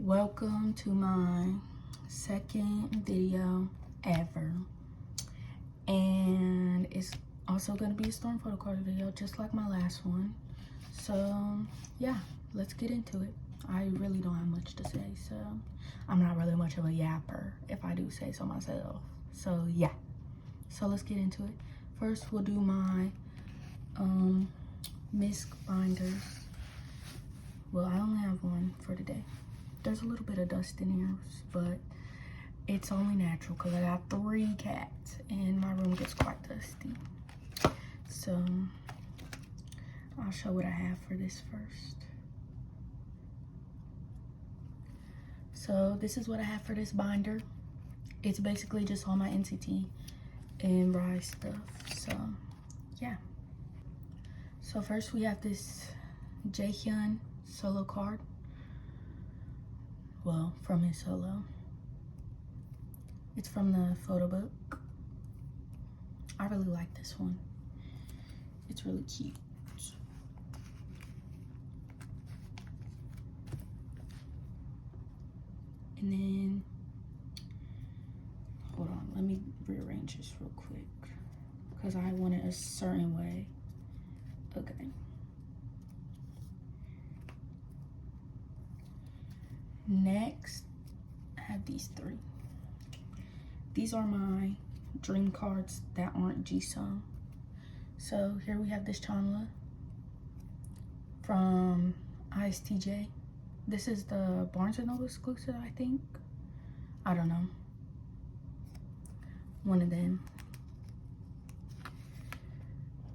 Welcome to my second video ever, and it's also going to be a storm photo card video just like my last one. So yeah, let's get into it. I really don't have much to say, so I'm not really much of a yapper if I do say so myself. So yeah, so let's get into it. First we'll do my misc binders. Well, I only have one for today. There's a little bit of dust in here, but it's only natural because I got 3 cats and my room gets quite dusty. So I'll show what I have for this first. So this is what I have for this binder. It's basically just all my NCT and Rise stuff. So yeah. So first we have this Jaehyun solo card. Well, from his solo. It's from the photo book. I really like this one. It's really cute. And then, hold on, let me rearrange this real quick because I want it a certain way. Okay. Next, I have these 3. These are my dream cards that aren't Jisung. So here we have this Chanla from ISTJ. This is the Barnes & Noble exclusive, I think. I don't know. One of them.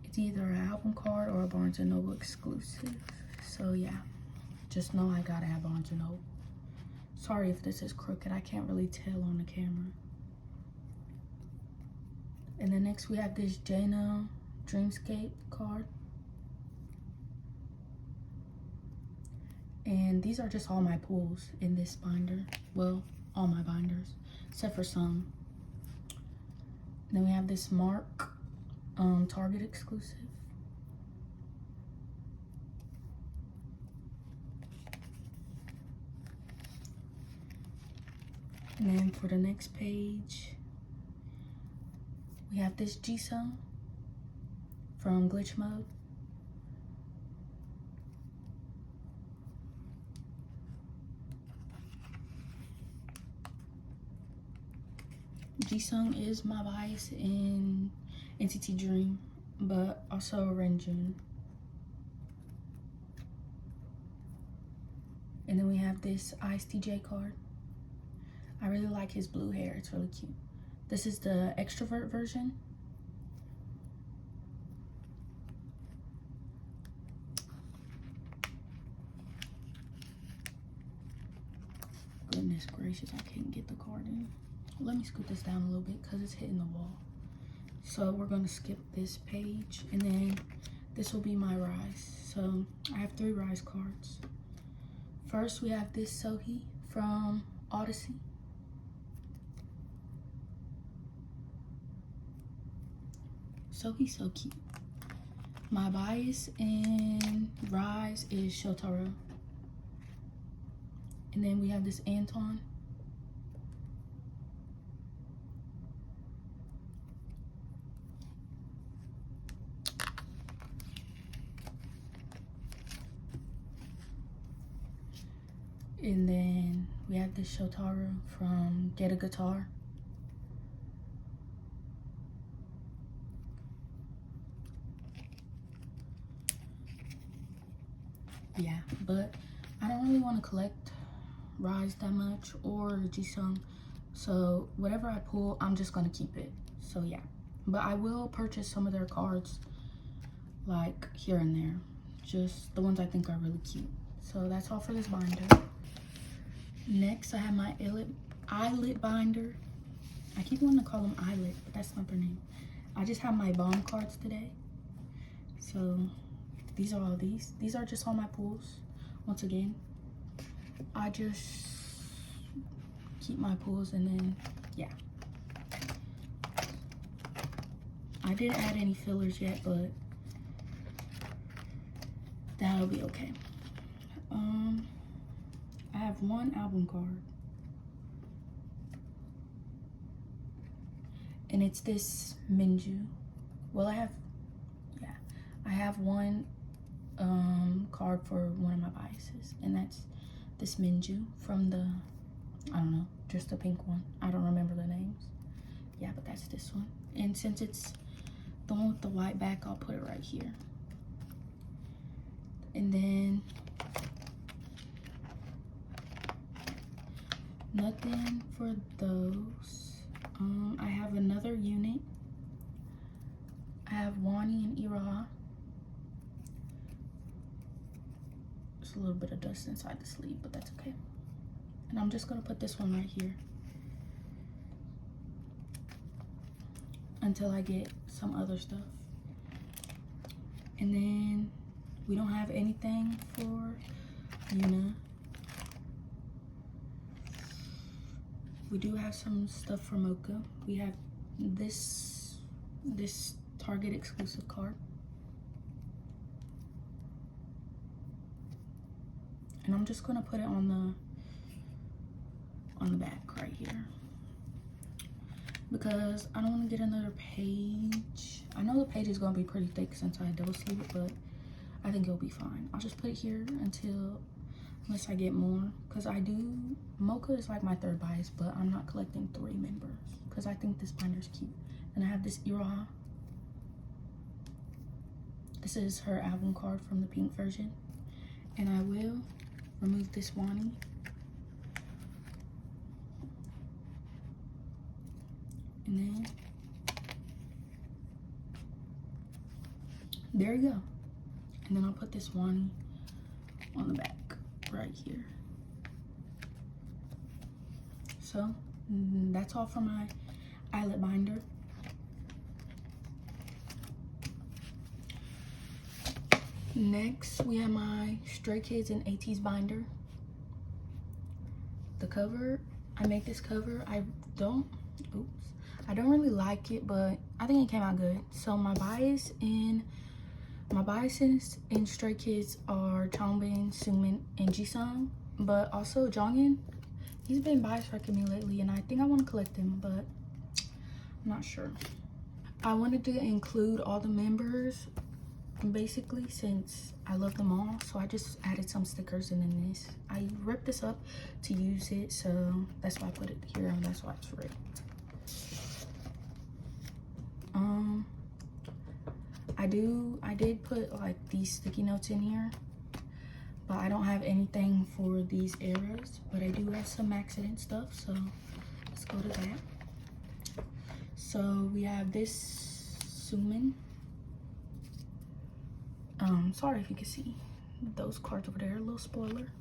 It's either an album card or a Barnes & Noble exclusive. So yeah, just know I gotta have Barnes & Noble. Sorry if this is crooked, I can't really tell on the camera. And then next we have this Jano Dreamscape card. And these are just all my pulls in this binder. Well, all my binders, except for some. Then we have this Mark Target exclusive. And then for the next page, we have this Jisung from Glitch Mode. Jisung is my bias in NCT Dream, but also Renjun. And then we have this ISTJ card. I really like his blue hair, it's really cute. This is the extrovert version. Goodness gracious, I can't get the card in. Let me scoot this down a little bit because it's hitting the wall. So we're gonna skip this page and then this will be my Rise. So I have 3 Rise cards. First we have this Sohee from Odyssey. Sohee's so cute. My bias in Rise is Shotaro. And then we have this Anton. And then we have this Shotaro from Get a Guitar. Yeah, but I don't really want to collect Rise that much or Jisung. So whatever I pull, I'm just going to keep it. So yeah, but I will purchase some of their cards like here and there. Just the ones I think are really cute. So that's all for this binder. Next, I have my illit binder. I keep wanting to call them Illit, but that's not their name. I just have my bomb cards today. So these are all these. These are just all my pulls. Once again, I just keep my pulls and then, yeah. I didn't add any fillers yet, but that'll be okay. I have one album card. And it's this Minju. Well, I have one card for one of my biases, and that's this Minju from the, I don't know, just the pink one. I don't remember the names. Yeah, but that's this one. And since it's the one with the white back, I'll put it right here. And then nothing for those. I have another unit. I have Wani and Ira. There's a little bit of dust inside the sleeve, but that's okay. And I'm just gonna put this one right here until I get some other stuff. And then we don't have anything for Yuna. We do have some stuff for Mocha. We have this Target exclusive card. And I'm just gonna put it on the back right here, because I don't want to get another page. I know the page is gonna be pretty thick since I double sleeve it, but I think it'll be fine. I'll just put it here unless I get more, because Mocha is like my third bias, but I'm not collecting 3 members because I think this binder's cute. And I have this Ira. This is her album card from the pink version. And I will remove this Wani. And then there you go. And then I'll put this Wani on the back right here. So that's all for my eyelet binder. Next, we have my Stray Kids and ATEEZ binder. The cover, I make this cover. I don't really like it, but I think it came out good. So my biases in Stray Kids are Changbin, Sumin, and Jisung, but also Jonghyun. He's been bias wrecking me lately, and I think I want to collect him, but I'm not sure. I wanted to include all the members, basically, since I love them all, so I just added some stickers. And then this, I ripped this up to use it, so that's why I put it here, and that's why it's ripped. I did put like these sticky notes in here, but I don't have anything for these eras, but I do have some accident stuff, so let's go to that. So we have this Sumin. Sorry if you can see those cards over there, a little spoiler.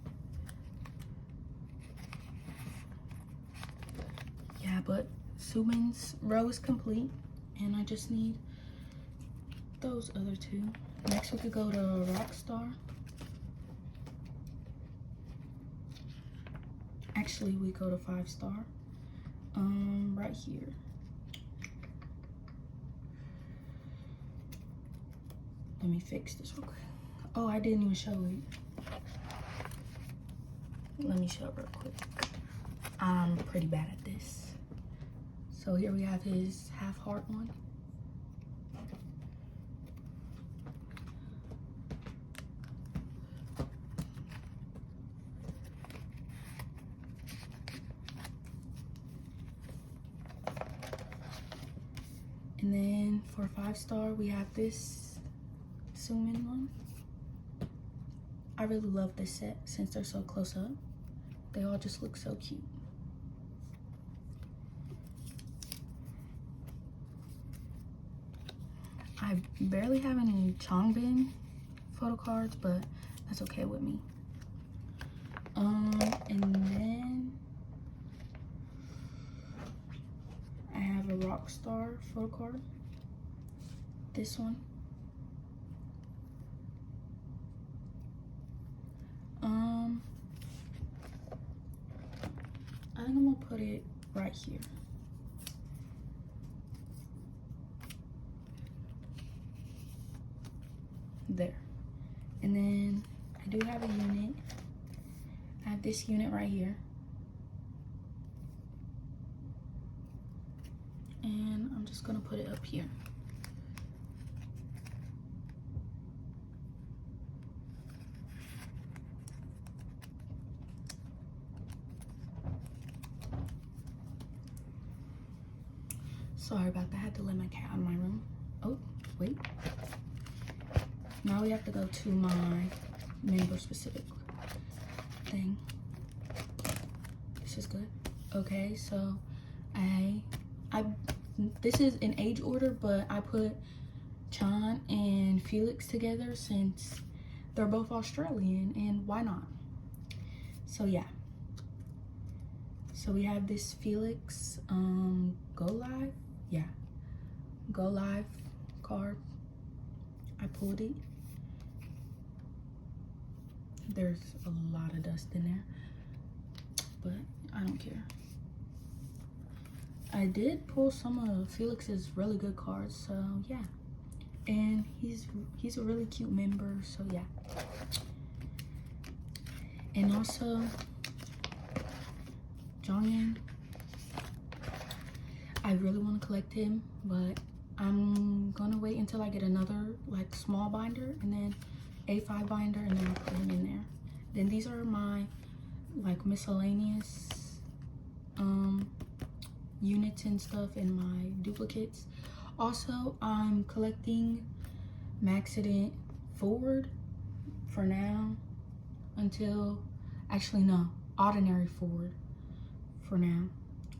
Yeah, but Sumin's row is complete, and I just need those other 2. Next we could go to Rockstar. Actually, we go to 5-star. Right here. Let me fix this real quick. Oh, I didn't even show it. Let me show it real quick. I'm pretty bad at this. So here we have his half heart one. And then for 5-star, we have this Sumin one. I really love this set since they're so close up. They all just look so cute. I barely have any Changbin photo cards, but that's okay with me. And then I have a Rockstar photo card. This one. I think I'm gonna put it right here. There. And then I do have a unit. I have this unit right here. And I'm just gonna put it up here. Sorry about that, I had to let my cat out of my room. Oh, wait. Now we have to go to my member specific thing. This is good. Okay, so this is in age order, but I put John and Felix together since they're both Australian, and why not? So yeah. So we have this Felix Go Live. Yeah, Go Live card. I pulled it. There's a lot of dust in there, but I don't care. I did pull some of Felix's really good cards, so yeah. And he's a really cute member, so yeah. And also Jonghyun, I really want to collect him, but I'm gonna wait until I get another like small binder and then A5 binder, and then I'll put him in there. Then these are my like miscellaneous units and stuff and my duplicates. Also, I'm collecting Maxident Forward for now until, actually no, Ordinary Forward for now.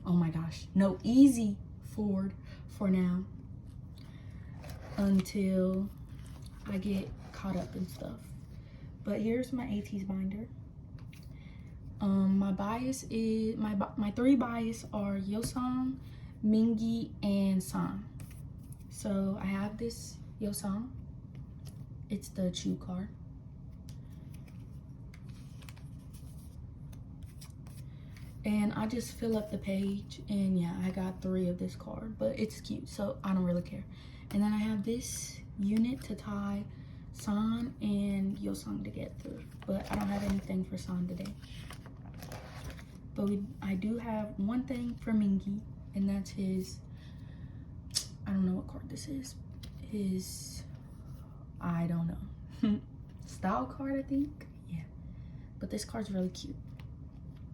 Oh my gosh, no, Easy Forward for now until I get caught up and stuff. But here's my AT's binder. My bias is my three bias are Yeosang, Mingi, and San. So I have this Yeosang. It's the Chew card. And I just fill up the page, and yeah, I got 3 of this card, but it's cute, so I don't really care. And then I have this unit to tie San and Yeosang together, but I don't have anything for San today. But I do have one thing for Mingi, and that's his, I don't know what card this is. His, I don't know, style card, I think. Yeah, but this card's really cute.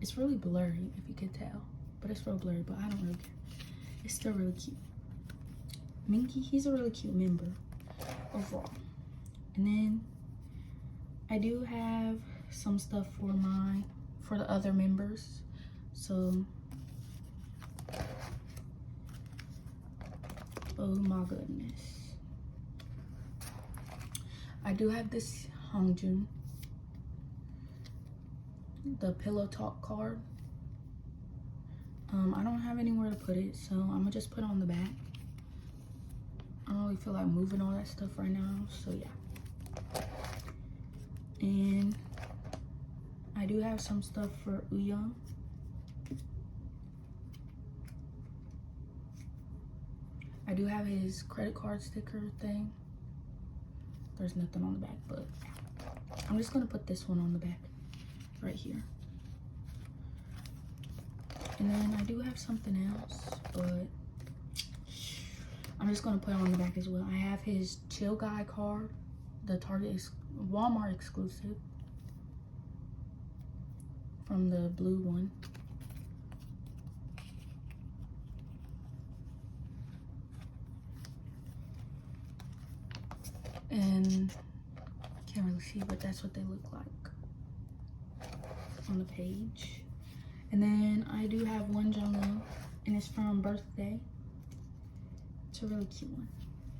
It's really blurry, if you could tell, but it's real blurry, but I don't really care. It's still really cute. Mingi, he's a really cute member overall. And then I do have some stuff for the other members. So, oh my goodness. I do have this Hongjun, the Pillow Talk card. I don't have anywhere to put it, so I'm gonna just put it on the back. I don't really feel like moving all that stuff right now, so yeah. And I do have some stuff for Uyoung. I do have his credit card sticker thing. There's nothing on the back, but I'm just gonna put this one on the back right here. And then I do have something else, but I'm just gonna put it on the back as well. I have his Chill Guy card, the Walmart exclusive from the blue one. And can't really see, but that's what they look like on the page. And then I do have one Jonghyun, and it's from Birthday. It's a really cute one.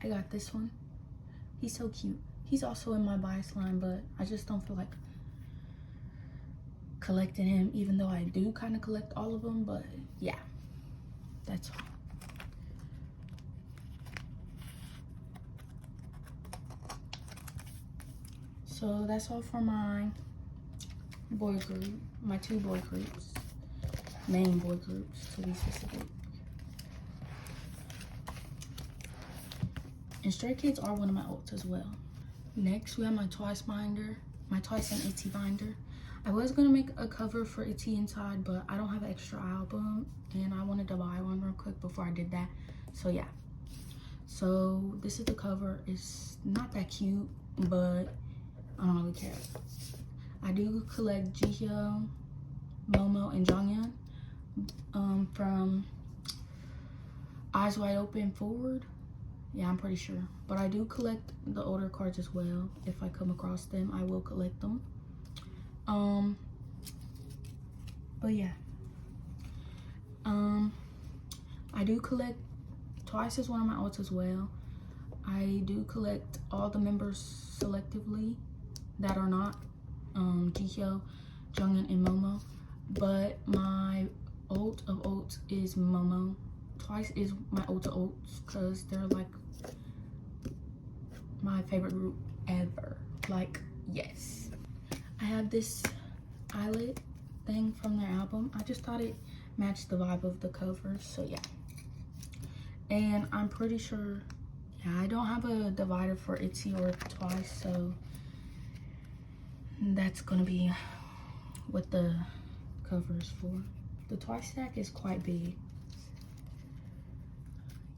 I got this one. He's so cute. He's also in my bias line, but I just don't feel like collecting him, even though I do kind of collect all of them. But yeah, that's all. So that's all for my boy group, my 2 boy groups, main boy groups to be specific. And Stray Kids are one of my ults as well. Next, we have my Twice binder, my Twice and AT binder. I was gonna make a cover for Itzy Inside, but I don't have an extra album and I wanted to buy one real quick before I did that. So yeah. So this is the cover. It's not that cute, but I don't really care. I do collect Jihyo, Momo, and Jonghyun from Eyes Wide Open forward. Yeah, I'm pretty sure. But I do collect the older cards as well. If I come across them, I will collect them. But yeah. I do collect Twice is one of my ults as well. I do collect all the members selectively that are not Jihyo, Jonghyun, and Momo. But my ult of ults is Momo. Twice is my ult of ults because they're like my favorite group ever. Like, yes. I have this illit thing from their album. I just thought it matched the vibe of the cover, so yeah. And I'm pretty sure, yeah, I don't have a divider for Itzy or Twice, so that's gonna be what the cover is for. The Twice stack is quite big.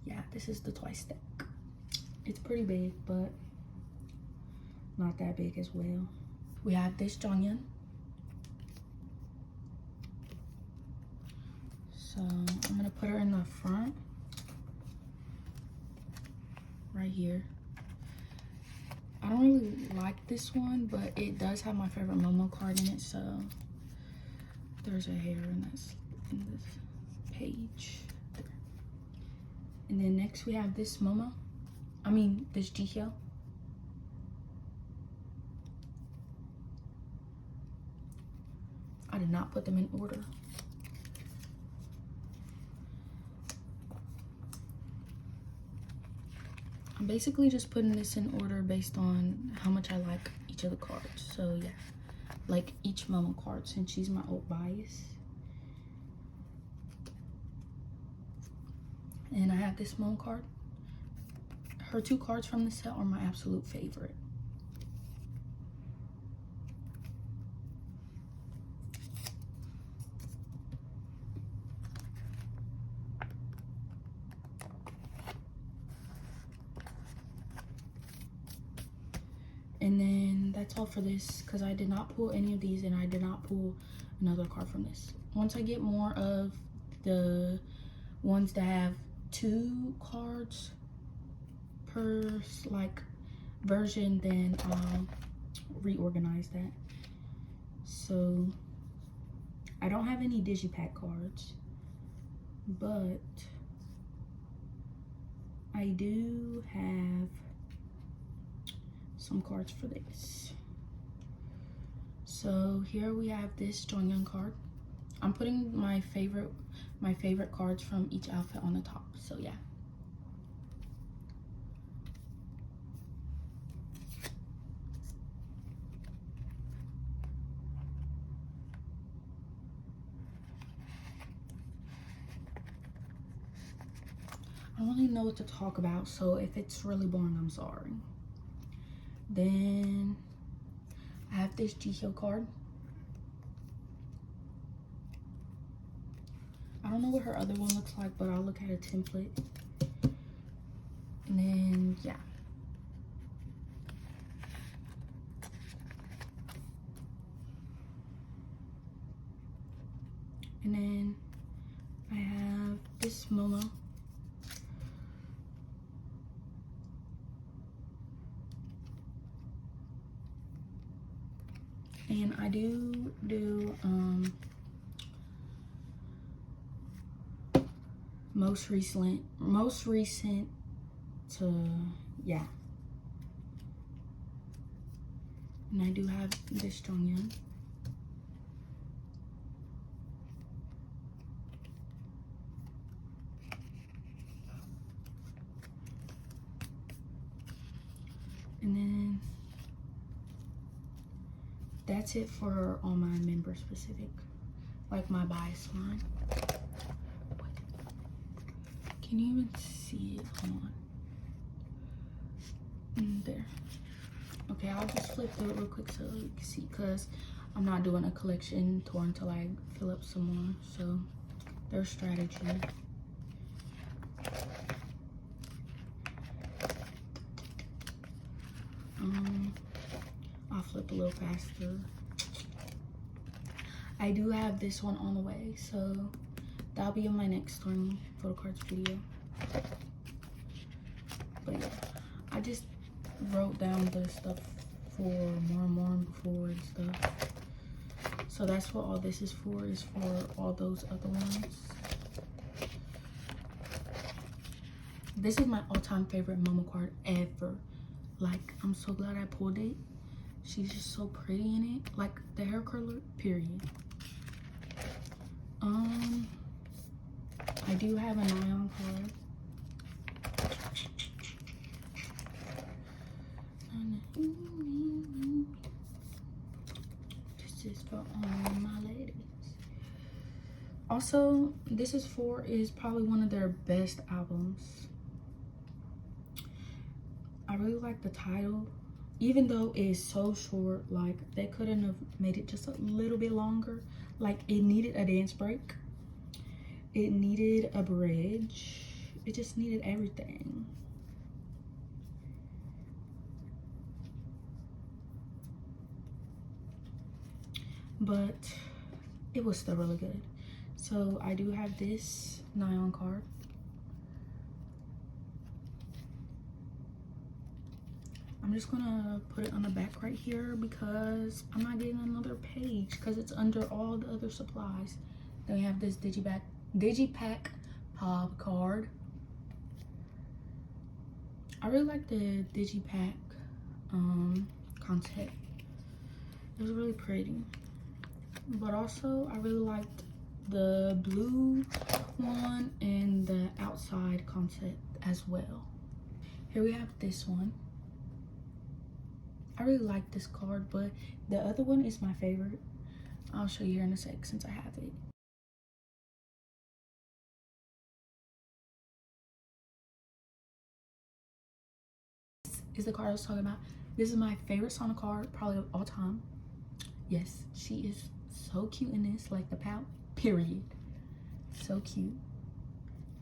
Yeah, this is the Twice stack. It's pretty big, but not that big as well. We have this Jonghyun. So I'm gonna put her in the front, right here. I don't really like this one, but it does have my favorite Momo card in it, so there's a hair in this page. There. And then next we have this Momo. This Jihyo. I did not put them in order. I'm basically just putting this in order based on how much I like each of the cards. So yeah, like each Momo card since she's my ult bias. And I have this Momo card. Her two cards from the set are my absolute favorite. And then that's all for this because I did not pull any of these and I did not pull another card from this. Once I get more of the ones that have 2 cards per like version, then I'll reorganize that. So I don't have any digipack cards, but I do have some cards for this. So here we have this Jonghyun card. I'm putting my favorite cards from each outfit on the top. So yeah. I don't really know what to talk about, so if it's really boring, I'm sorry. Then I have this Jihyo card. I don't know what her other one looks like, but I'll look at a template. And then, yeah. And then I have this Momo. And I do most recent to, yeah. And I do have this Jonghyun. And then that's it for all my member specific, like my bias line. Can you even see it? Hold on. There. Okay, I'll just flip through it real quick so you can see, because I'm not doing a collection tour until I fill up some more. So their strategy. I'll flip a little faster. I do have this one on the way, so that'll be in my next photo cards video. But yeah, I just wrote down the stuff for more and before and stuff. So that's what all this is for all those other ones. This is my all-time favorite Momo card ever. Like, I'm so glad I pulled it. She's just so pretty in it. Like, the hair curler, period. I do have a nylon card. This is for all my ladies. Also, This Is probably one of their best albums. I really like the title, even though it's so short. Like, they couldn't have made it just a little bit longer. Like, it needed a dance break, it needed a bridge, it just needed everything. But it was still really good. So I do have this nylon card. I'm just gonna put it on the back right here because I'm not getting another page because it's under all the other supplies. Then we have this Digipack Pop card. I really like the Digipack concept. It was really pretty. But also, I really liked the blue one and the outside concept as well. Here we have this one. I really like this card, but the other one is my favorite. I'll show you here in a sec since I have it. This is the card I was talking about. This is my favorite Sonic card, probably of all time. Yes, she is so cute in this, like the pout, period. So cute.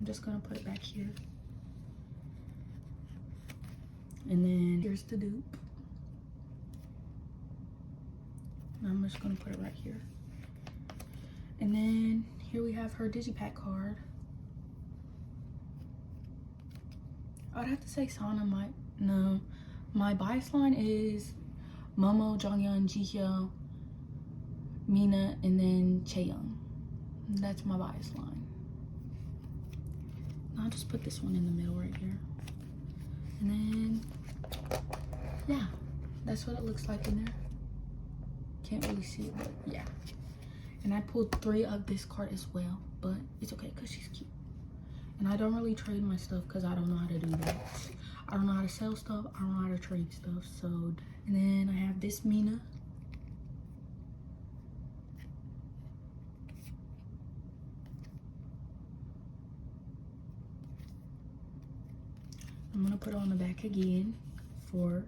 I'm just gonna put it back here. And then here's the dupe. I'm just gonna put it right here. And then here we have her Digipack card. I'd have to say Sana my bias line is Momo, Jonghyun, Jihyo, Mina, and then Chaeyoung. That's my bias line. I'll just put this one in the middle right here. And then, yeah, that's what it looks like in there. Can't really see it, but yeah. And I pulled 3 of this card as well, but it's okay because she's cute. And I don't really trade my stuff because I don't know how to do that. I don't know how to sell stuff. I don't know how to trade stuff. So, and then I have this Mina. I'm gonna put it on the back again for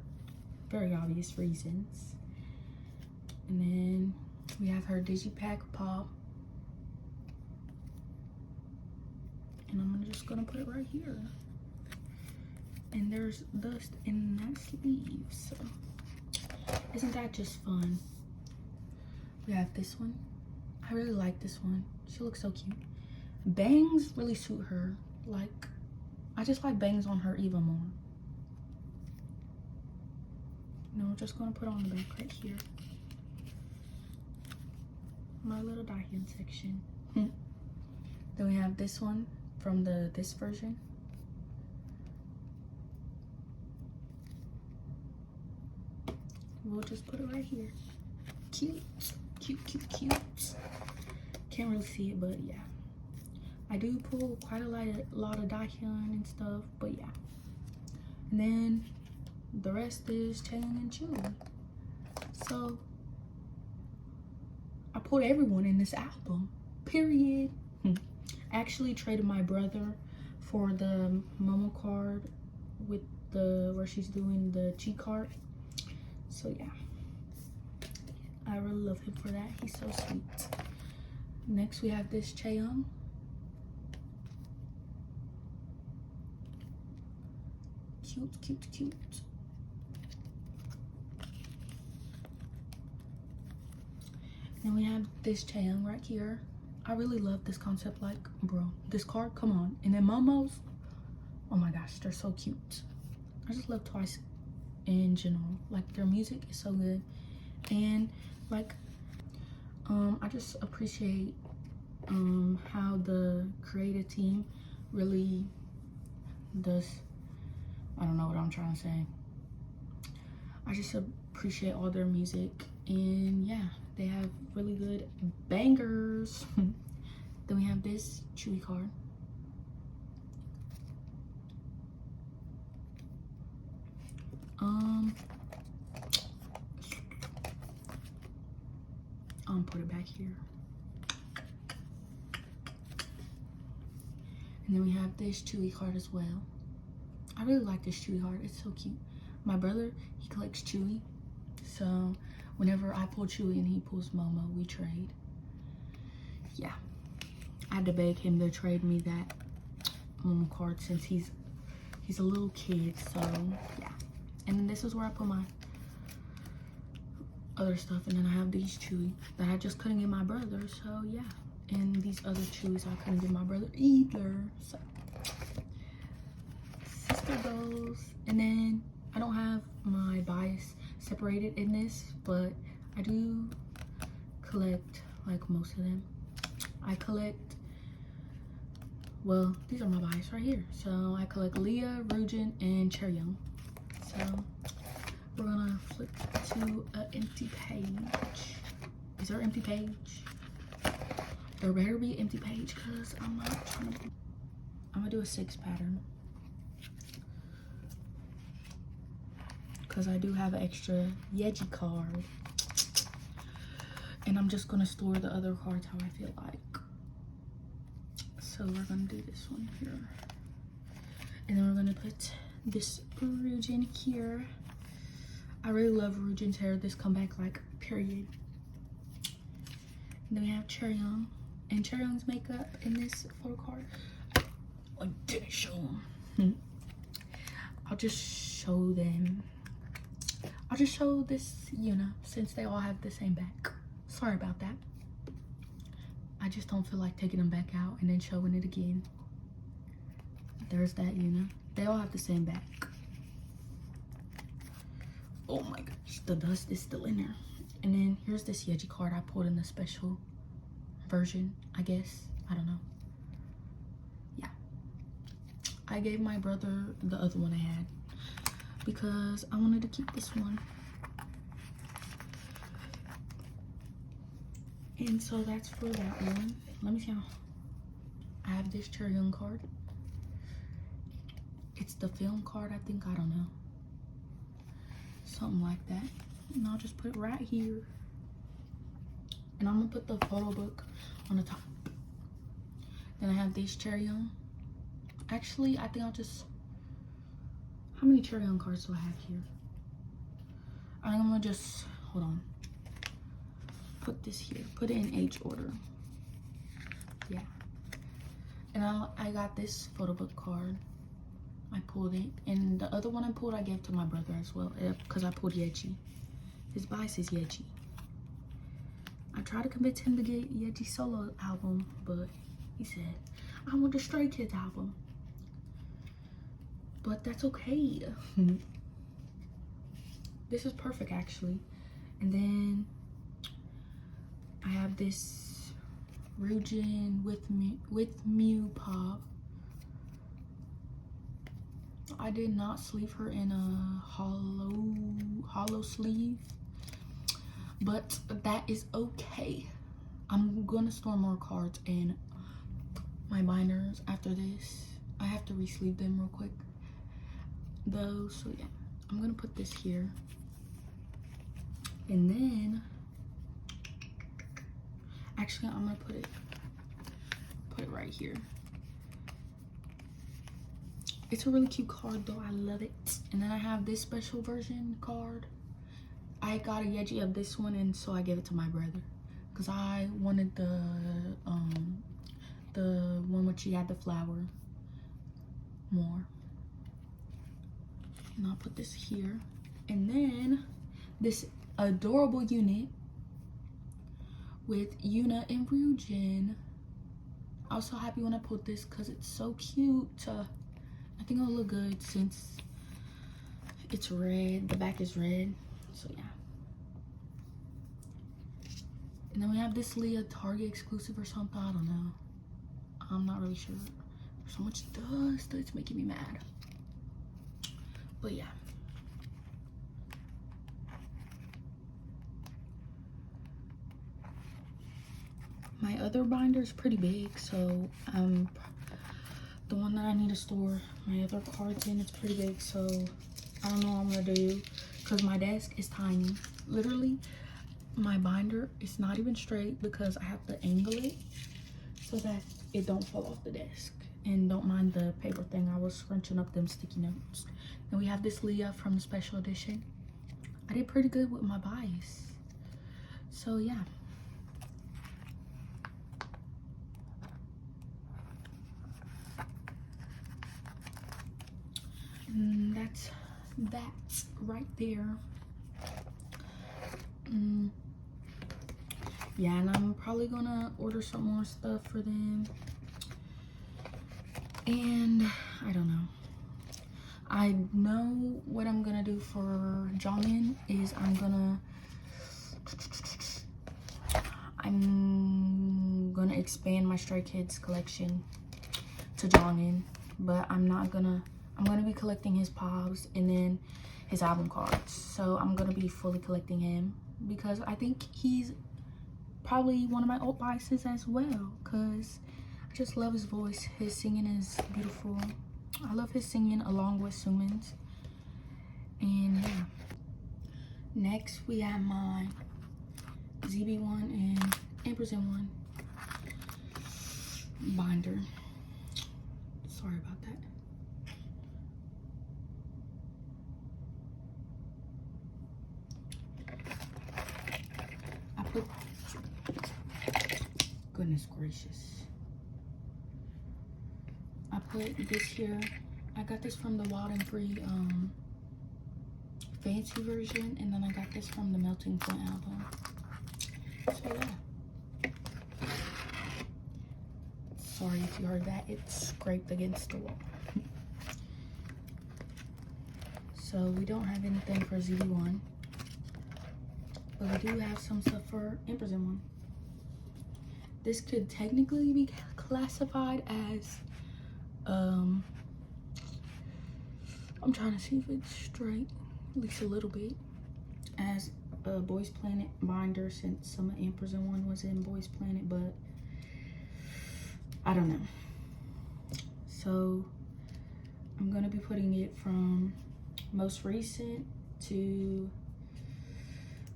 very obvious reasons. And then we have her Digipack Pop. And I'm just gonna put it right here. And there's dust in that sleeve, so isn't that just fun? We have this one. I really like this one. She looks so cute. Bangs really suit her. Like, I just like bangs on her even more. No, we're just gonna put on the back right here. My little Dahyun section. Then we have this one from this version. We'll just put it right here. Cute, cute, cute, cute. Can't really see it, but yeah. I do pull quite a lot of Dahyun and stuff, but yeah. And then the rest is Chaeyoung and Chewy. So I pulled everyone in this album, period. I actually traded my brother for the Momo card with where she's doing the cheat card. So yeah. I really love him for that. He's so sweet. Next, we have this Chaeyoung. Cute, cute, cute. And we have this Chaeyoung right here. I really love this concept. Like, bro, this card, come on. And then Momos, oh my gosh, they're so cute. I just love Twice in general. Like, their music is so good. And like, I just appreciate how the creative team really does, I don't know what I'm trying to say. I just appreciate all their music, and yeah, they have really good bangers. Then we have this Chewy card. I'll put it back here. And then we have this Chewy card as well. I really like this Chewy card. It's so cute. My brother, he collects Chewy. So whenever I pull Chewy and he pulls Momo, we trade. Yeah. I had to beg him to trade me that Momo card since he's a little kid. So yeah. And then this is where I put my other stuff. And then I have these Chewy that I just couldn't get my brother. So yeah. And these other Chewies I couldn't get my brother either. So sister goes. And then I don't have my bias separated in this, but I do collect like most of them. I collect, well, these are my bias right here. So I collect Leah, Rujin, and Chaeyoung. So we're gonna flip to an empty page. Is there an empty page? There better be an empty page, because I'm not trying to. I'm gonna do a 6 pattern, because I do have an extra Yeji card, and I'm just gonna store the other cards how I feel like. So we're gonna do this one here, and then we're gonna put this Rujin here. I really love Rujin's hair. This comeback, like, period. And then we have Chaeyoung. And Chaeyoung's makeup in this photo card. I didn't show them. I'll just show them. I'll just show this, you know, since they all have the same back. Sorry about that. I just don't feel like taking them back out and then showing it again. There's that, you know. They all have the same back. Oh my gosh, the dust is still in there. And then here's this Yeji card I pulled in the special version, I guess. I don't know. Yeah. I gave my brother the other one I had because I wanted to keep this one. And so that's for that one. Let me see how. I have this Chaeyoung card. It's the film card, I think. I don't know. Something like that. And I'll just put it right here. And I'm gonna put the photo book on the top. Then I have these Chaeyoung. Actually, I think I'll just. How many Chaeyoung cards do I have here? I think I'm gonna just. Hold on. Put this here. Put it in H order. Yeah. And I got this photo book card. I pulled it. And the other one I pulled, I gave to my brother as well. Because I pulled Yeji. His bias is Yeji. I tried to convince him to get Yeji solo album, but he said, I want the Stray Kids album. But that's okay. This is perfect, actually. And then I have this Rujin with Mew Pop. I did not sleeve her in a hollow sleeve, but that is okay. I'm gonna store more cards in my binders after this. I have to re-sleeve them real quick though, so yeah. I'm gonna put this here, and then actually I'm gonna put it right here. It's a really cute card though. I love it. And then I have this special version card. I got a Yeji of this one, and so I gave it to my brother because I wanted the one which she had the flower more. And I'll put this here. And then this adorable unit with Yuna and Ryujin. I was so happy when I put this because it's so cute. I think it'll look good since it's red. The back is red. So yeah. And then we have this Leah Target exclusive or something. I don't know. I'm not really sure. There's so much dust that it's making me mad. But yeah. My other binder is pretty big, so the one that I need to store my other cards in, it's pretty big, so I don't know what I'm gonna do because my desk is tiny. Literally, my binder is not even straight because I have to angle it so that it don't fall off the desk. And don't mind the paper thing, I was scrunching up them sticky notes. And we have this Leah from the special edition. I did pretty good with my bias. So yeah. And that's that right there. Yeah, and I'm probably gonna order some more stuff for them. And I don't know. I know what I'm gonna do for Jongin is I'm gonna expand my Stray Kids collection to Jongin, but I'm gonna be collecting his pops and then his album cards. So I'm gonna be fully collecting him because I think he's probably one of my old biases as well, because I just love his voice. His singing is beautiful. I love his singing along with Sumin's. And yeah. Next we have my ZB1 and ampersand one binder. Sorry about that. Goodness gracious. I put this here. I got this from the Wild and Free fancy version, and then I got this from the Melting Point album. So yeah. Sorry if you heard that. It scraped against the wall. So we don't have anything for ZB1. But we do have some stuff for ampersand one. This could technically be classified as, I'm trying to see if it's straight, at least a little bit, as a Boys Planet binder, since some of ampersand one was in Boys Planet, but I don't know. So I'm gonna be putting it from most recent to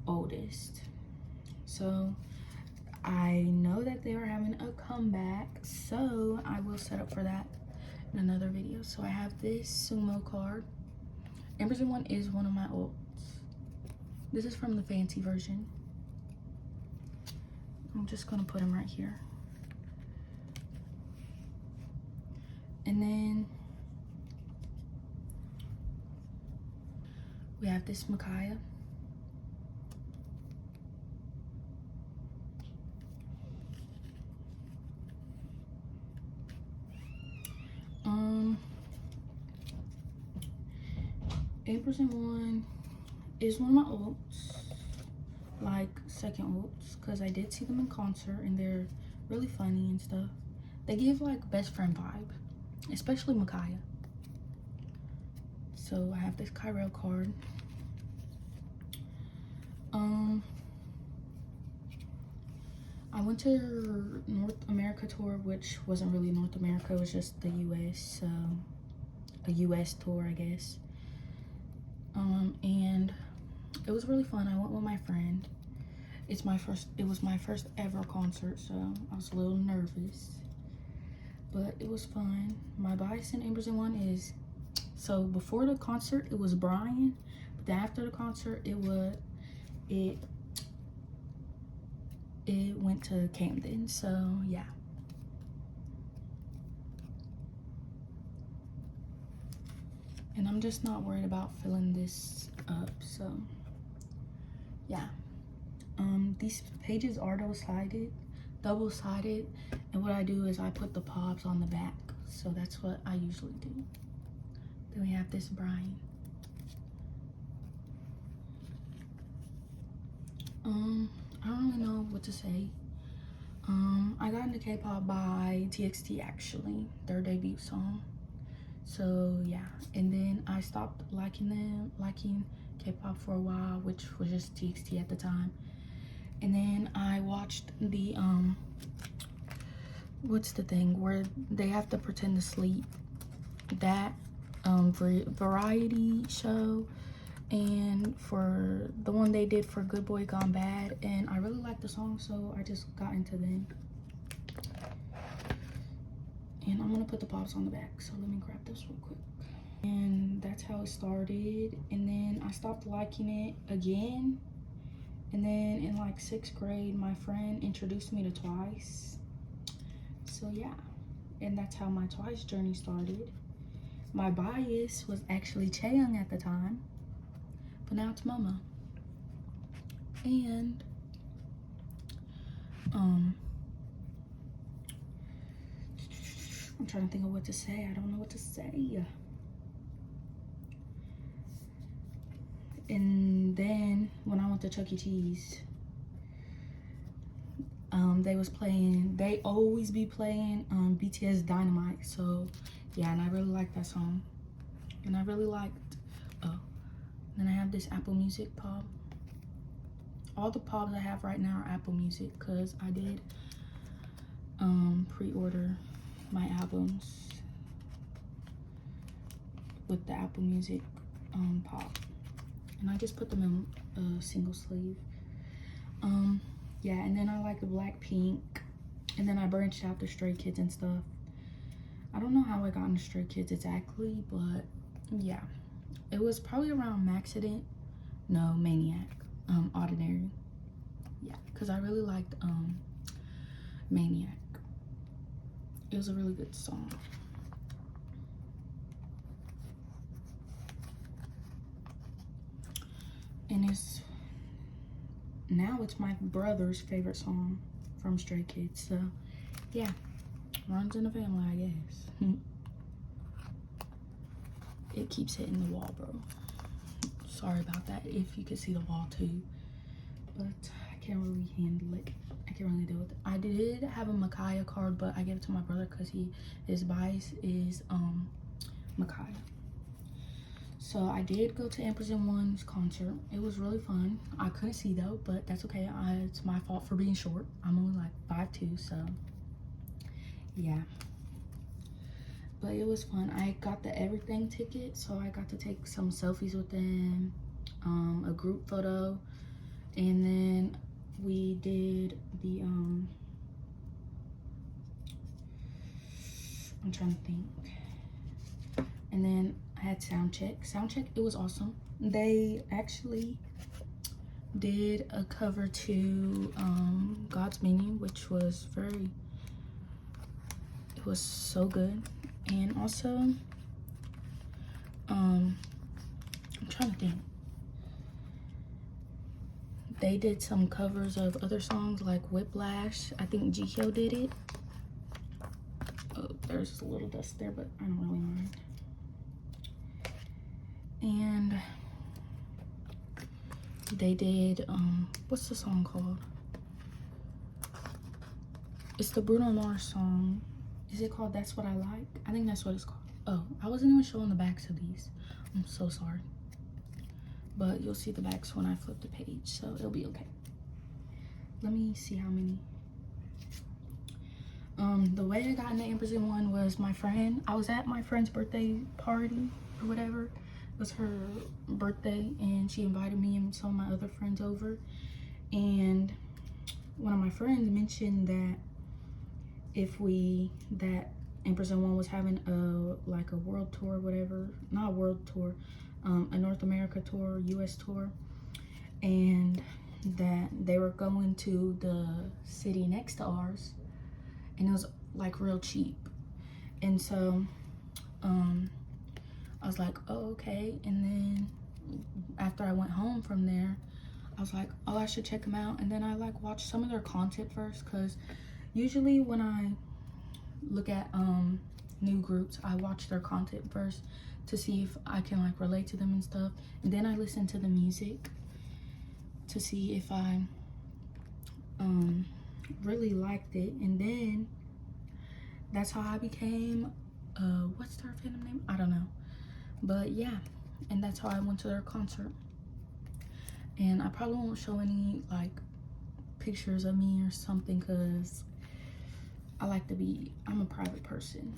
oldest. So I know that they are having a comeback, so I will set up for that in another video. So I have this Sumo card. ampersand one is one of my olds. This is from the fancy version. I'm just gonna put him right here. And then we have this Micaiah. ampersand one is one of my ults, like second ults, because I did see them in concert and they're really funny and stuff. They give like best friend vibe, especially Micaiah. So I have this Kyrell card. I went to North America tour, which wasn't really North America, it was just the US, a US tour, I guess. And it was really fun. I went with my friend. It was my first ever concert, so I was a little nervous, but it was fun. My bias in ampersand one is, so before the concert it was Brian, but then after the concert it it went to Camden. So yeah. And I'm just not worried about filling this up, so yeah. These pages are double-sided, and what I do is I put the pops on the back, so that's what I usually do. Then we have this Brian. I don't really know what to say. I got into K-pop by TXT, actually, their debut song. So yeah, and then I stopped liking K-pop for a while, which was just TXT at the time. And then I watched the what's the thing where they have to pretend to sleep, that variety show, and for the one they did for Good Boy Gone Bad, and I really liked the song, so I just got into them. And I'm gonna put the pops on the back, so let me grab this real quick. And that's how it started, and then I stopped liking it again. And then in like 6th grade, my friend introduced me to Twice. So yeah, and that's how my Twice journey started. My bias was actually Chaeyoung at the time, but now it's Mama. And I'm trying to think of what to say. I don't know what to say. And then when I went to Chuck E. Cheese, they always be playing BTS Dynamite. So yeah, and I really like that song. And I really liked, then I have this Apple Music pop. All the pops I have right now are Apple Music, because I did pre-order my albums with the Apple Music pop, and I just put them in a single sleeve. Yeah, and then I like the Blackpink, and then I branched out to Stray Kids and stuff. I don't know how I got into Stray Kids exactly, but yeah, it was probably around Maniac, Ordinary. Yeah, because I really liked Maniac. It was a really good song. And now it's my brother's favorite song from Stray Kids. So yeah, runs in the family, I guess. It keeps hitting the wall, bro. Sorry about that, if you could see the wall too, but I can't really handle it. I can't really deal with it. I did have a Micaiah card, but I gave it to my brother because his bias is Micaiah. So I did go to ampersandone concert. It was really fun. I couldn't see though, but that's okay. It's my fault for being short. I'm only like 5'2", so yeah. But it was fun. I got the everything ticket, so I got to take some selfies with them, a group photo, and then we did the I'm trying to think. And then I had sound check. It was awesome. They actually did a cover to God's Menu, which was it was so good. And also I'm trying to think, they did some covers of other songs like Whiplash. I think GQ did it. Oh, there's a little dust there, but I don't really mind. And they did what's the song called? It's the Bruno Mars song. Is it called That's What I Like? I think that's what it's called. Oh, I wasn't even showing the backs of these. I'm so sorry. But you'll see the backs when I flip the page, so it'll be okay. Let me see how many. The way I got into ampersandone was my friend. I was at my friend's birthday party or whatever. It was her birthday, and she invited me and some of my other friends over. And one of my friends mentioned that that ampersandone was having a world tour, whatever, not a world tour, a North America tour, US tour, and that they were going to the city next to ours, and it was like real cheap. And so I was like, oh, okay. And then after I went home from there, I was like, oh, I should check them out. And then I like watched some of their content first, because usually when I look at new groups, I watch their content first to see if I can like relate to them and stuff. And then I listen to the music to see if I really liked it. And then that's how I became what's their fandom name? I don't know. But yeah, and that's how I went to their concert. And I probably won't show any like pictures of me or something, because I like to be, I'm a private person.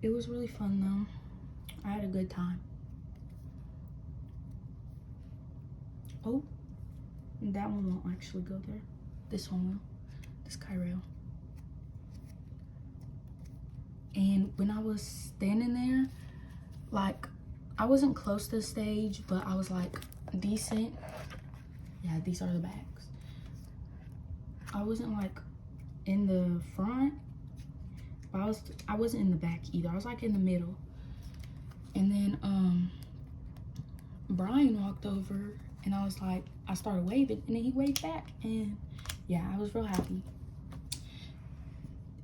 It was really fun though. I had a good time. Oh, that one won't actually go there. This one will. This Kyrail. And when I was standing there, like, I wasn't close to the stage, but I was like decent. Yeah, these are the bags. I wasn't like in the front, but I wasn't in the back either. I was like in the middle. And then Brian walked over, and I was like, I started waving, and then he waved back, and yeah, I was real happy.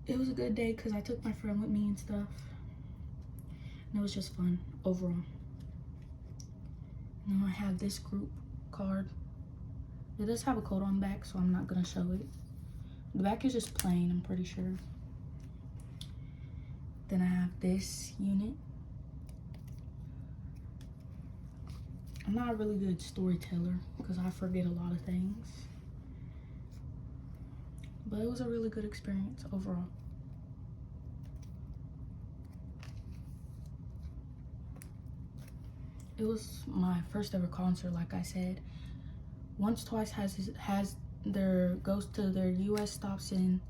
It was a good day because I took my friend with me and stuff, and it was just fun overall. Now I have this group card. It does have a code on the back, so I'm not gonna show it. The back is just plain, I'm pretty sure. Then I have this unit. I'm not a really good storyteller because I forget a lot of things. But it was a really good experience overall. It was my first ever concert, like I said. Once Twice goes to their US stops in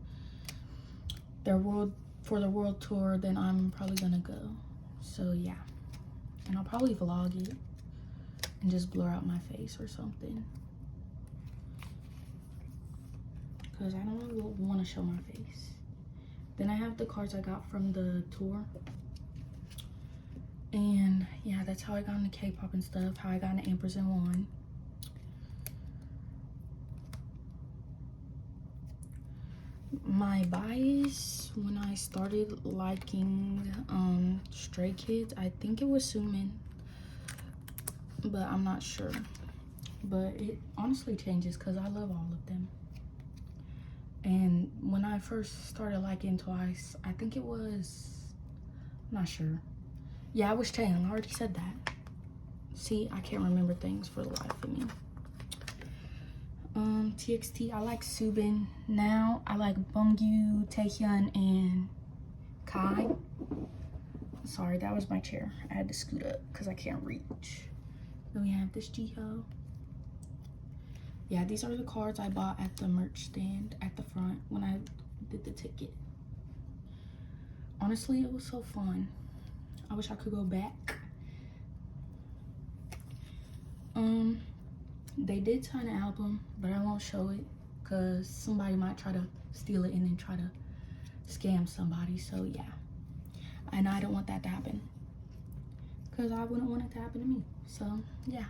their world tour, then I'm probably gonna go. So yeah. And I'll probably vlog it and just blur out my face or something, because I don't really want to show my face. Then I have the cards I got from the tour. And yeah, that's how I got into K-pop and stuff, how I got into ampersandone. My bias when I started liking Stray Kids, I think it was Sumin, but I'm not sure. But it honestly changes because I love all of them. And when I first started liking Twice, I think it was, I'm not sure. Yeah, I was Taeyang, I already said that. See, I can't remember things for the life of me. TXT, I like Subin. Now I like Bongyu, Taehyun, and Kai. Sorry, that was my chair. I had to scoot up because I can't reach. Then we have this Jiho. Yeah, these are the cards I bought at the merch stand at the front when I did the ticket. Honestly, it was so fun. I wish I could go back. They did sign an album, but I won't show it because somebody might try to steal it and then try to scam somebody. So yeah, and I don't want that to happen because I wouldn't want it to happen to me. So yeah.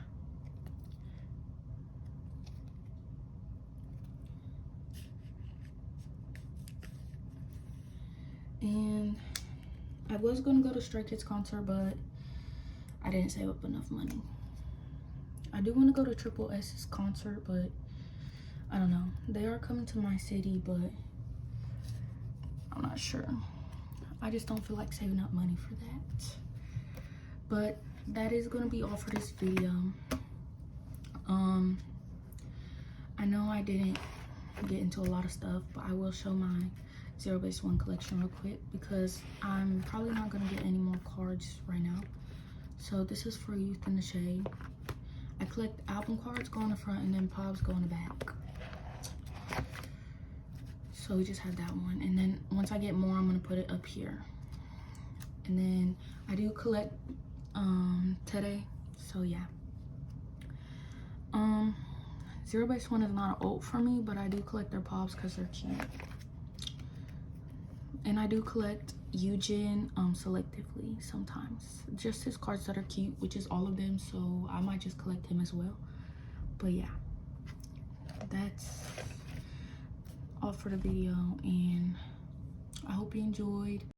And I was gonna go to Stray Kids concert, but I didn't save up enough money. I do want to go to Triple S's concert, but I don't know. They are coming to my city, but I'm not sure. I just don't feel like saving up money for that. But that is gonna be all for this video. I know I didn't get into a lot of stuff, but I will show my Zero Base 1 collection real quick because I'm probably not gonna get any more cards right now. So this is for Youth in the Shade. I collect album cards, go on the front, and then pops go on the back. So we just have that one. And then once I get more, I'm gonna put it up here. And then I do collect today, so yeah. 0 base 1 is not an ult for me, but I do collect their pops because they're cute. And I do collect Eugen selectively sometimes. Just his cards that are cute, which is all of them, so I might just collect him as well. But yeah, that's all for the video, and I hope you enjoyed.